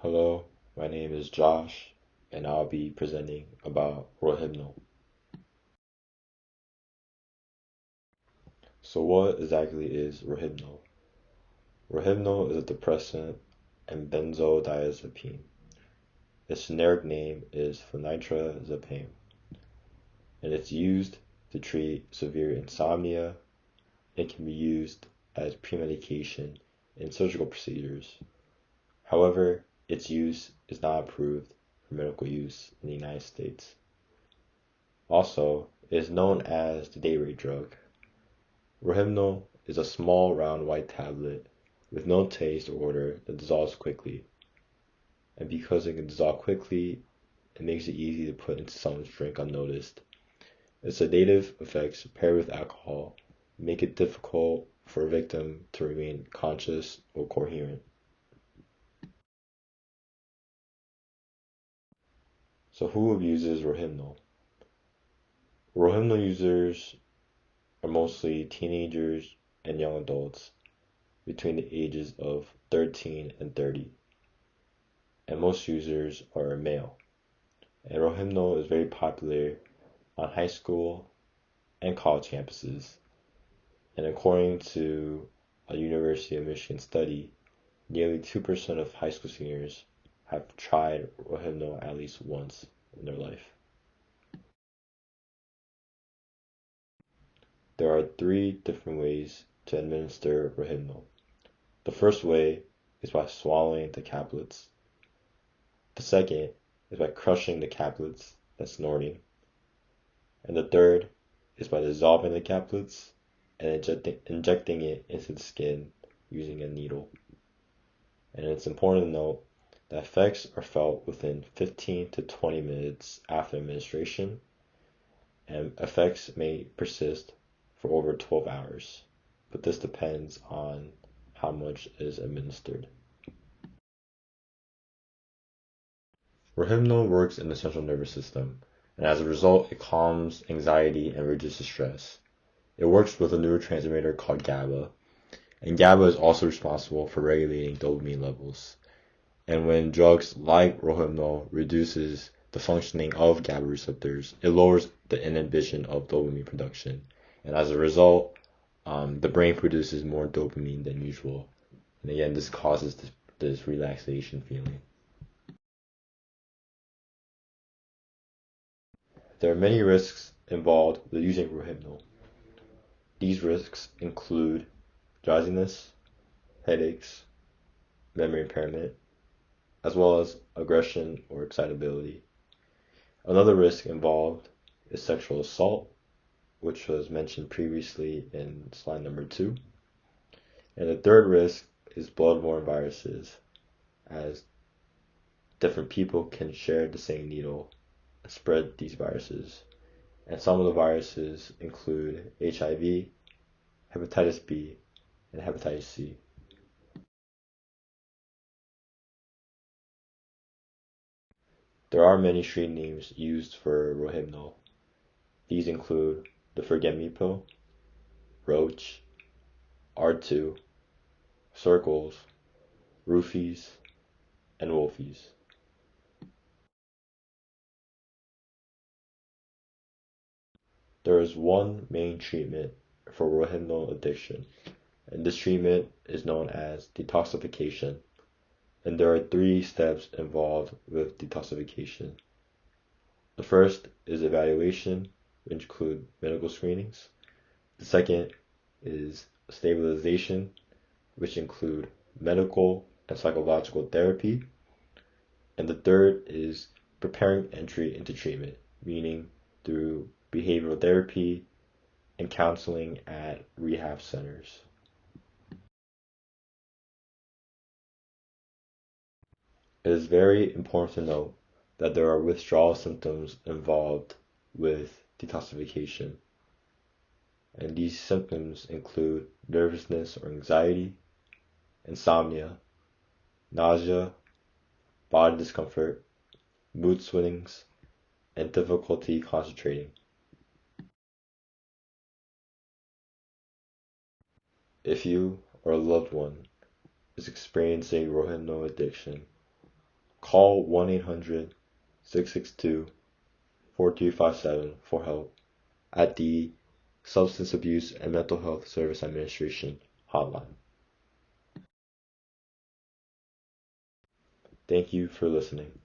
Hello, my name is Josh, and I'll be presenting about Rohypnol. So what exactly is Rohypnol? Rohypnol is a depressant and benzodiazepine. Its generic name is phenitrazepam, and it's used to treat severe insomnia. It can be used as premedication in surgical procedures. However, its use is not approved for medical use in the United States. Also, it is known as the day rate drug. Rohypnol is a small round white tablet with no taste or odor that dissolves quickly. And because it can dissolve quickly, it makes it easy to put into someone's drink unnoticed. Its sedative effects paired with alcohol make it difficult for a victim to remain conscious or coherent. So who abuses Rohypnol? Rohypnol users are mostly teenagers and young adults between the ages of 13 and 30, and most users are male. And Rohypnol is very popular on high school and college campuses. And according to a University of Michigan study, nearly 2% of high school seniors have tried Rohypnol at least once in their life. There are three different ways to administer Rohypnol. The first way is by swallowing the caplets. The second is by crushing the caplets, that's snorting. And the third is by dissolving the caplets and injecting it into the skin using a needle. And it's important to note that effects are felt within 15 to 20 minutes after administration, and effects may persist for over 12 hours, but this depends on how much is administered. Rohypnol works in the central nervous system, and as a result, it calms anxiety and reduces stress. It works with a neurotransmitter called GABA, and GABA is also responsible for regulating dopamine levels. And when drugs like Rohypnol reduces the functioning of GABA receptors, it lowers the inhibition of dopamine production. And as a result, the brain produces more dopamine than usual. And again, this causes this relaxation feeling. There are many risks involved with using Rohypnol. These risks include drowsiness, headaches, memory impairment, as well as aggression or excitability. Another risk involved is sexual assault, which was mentioned previously in slide number 2. And the third risk is bloodborne viruses, as different people can share the same needle and spread these viruses. And some of the viruses include HIV, hepatitis B, and hepatitis C. There are many street names used for Rohypnol. These include the Forget Me pill, Roach, R2, Circles, Roofies, and Wolfies. There is one main treatment for Rohypnol addiction, and this treatment is known as detoxification. And there are 3 steps involved with detoxification. The first is evaluation, which include medical screenings. The second is stabilization, which include medical and psychological therapy. And the third is preparing entry into treatment, meaning through behavioral therapy and counseling at rehab centers. It is very important to note that there are withdrawal symptoms involved with detoxification. And these symptoms include nervousness or anxiety, insomnia, nausea, body discomfort, mood swings, and difficulty concentrating. If you or a loved one is experiencing Rohypnol addiction, call 1-800-662-4357 for help at the Substance Abuse and Mental Health Service Administration hotline. Thank you for listening.